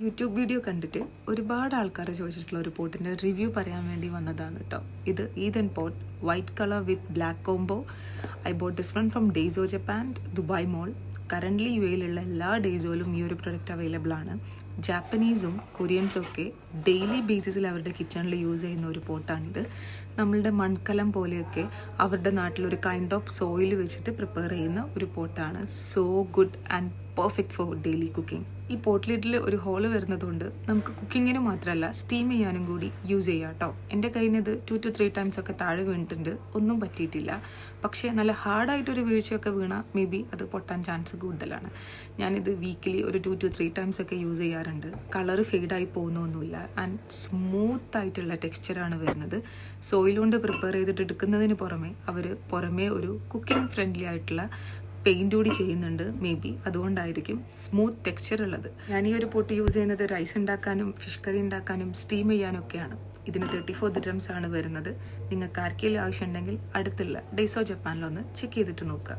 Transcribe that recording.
YouTube video കണ്ടിട്ട് ഒരുപാട് ആൾക്കാർ ചോദിച്ചിട്ടുള്ള ഒരു പോട്ടിൻ്റെ റിവ്യൂ പറയാൻ വേണ്ടി വന്നതാണ് കേട്ടോ. ഇത് earthen pot, white colour with black combo. I bought this one from Daiso Japan, Dubai Mall. Currently യു എയിലുള്ള എല്ലാ ഡെയ്സോയിലും ഈ ഒരു പ്രൊഡക്റ്റ് അവൈലബിൾ ആണ്. ജാപ്പനീസും കൊറിയൻസും ഒക്കെ ഡെയിലി ബേസിസിൽ അവരുടെ കിച്ചണിൽ യൂസ് ചെയ്യുന്ന ഒരു പോട്ടാണിത്. നമ്മളുടെ മൺകലം പോലെയൊക്കെ അവരുടെ നാട്ടിൽ ഒരു കൈൻഡ് ഓഫ് സോയിൽ വെച്ചിട്ട് പ്രിപ്പയർ ചെയ്യുന്ന ഒരു പോട്ടാണ്. So good and perfect for daily cooking. ഈ പോട്ട് ലിഡിൽ ഒരു ഹോള് വരുന്നതുകൊണ്ട് നമുക്ക് കുക്കിങ്ങിന് മാത്രമല്ല സ്റ്റീം ചെയ്യാനും കൂടി യൂസ് ചെയ്യാം കേട്ടോ. എൻ്റെ കയ്യിൽ നിന്ന് ഇത് 2 to 3 times ഒക്കെ താഴെ വീണിട്ടുണ്ട്, ഒന്നും പറ്റിയിട്ടില്ല. പക്ഷേ നല്ല ഹാർഡായിട്ടൊരു വീഴ്ചയൊക്കെ വീണാൽ മേ ബി അത് പൊട്ടാൻ ചാൻസ് കൂടുതലാണ്. ഞാനിത് വീക്കിലി ഒരു 2 to 3 times ഒക്കെ യൂസ് ചെയ്യാറുണ്ട്. കളറ് ഫെയ്ഡായി പോകുന്നൊന്നുമില്ല ആൻഡ് സ്മൂത്ത് ആയിട്ടുള്ള ടെക്സ്ചറാണ് വരുന്നത്. സോയിൽ കൊണ്ട് പ്രിപ്പയർ ചെയ്തിട്ട് എടുക്കുന്നതിന് പുറമേ ഒരു കുക്കിംഗ് ഫ്രണ്ട്ലി ആയിട്ടുള്ള പെയിൻറ് കൂടി ചെയ്യുന്നുണ്ട്. മേ ബി അതുകൊണ്ടായിരിക്കും സ്മൂത്ത് ടെക്സ്ചർ ഉള്ളത്. ഞാൻ ഈ ഒരു പോട്ട് യൂസ് ചെയ്യുന്നത് റൈസ് ഉണ്ടാക്കാനും ഫിഷ് കറി ഉണ്ടാക്കാനും സ്റ്റീം ചെയ്യാനും ഒക്കെയാണ്. ഇതിന് 34 dirhams ആണ് വരുന്നത്. നിങ്ങൾക്ക് ആർക്കെങ്കിലും ആവശ്യമുണ്ടെങ്കിൽ അടുത്തുള്ള ഡെയ്സോ ജപ്പാനിലൊന്ന് ചെക്ക് ചെയ്തിട്ട് നോക്കുക.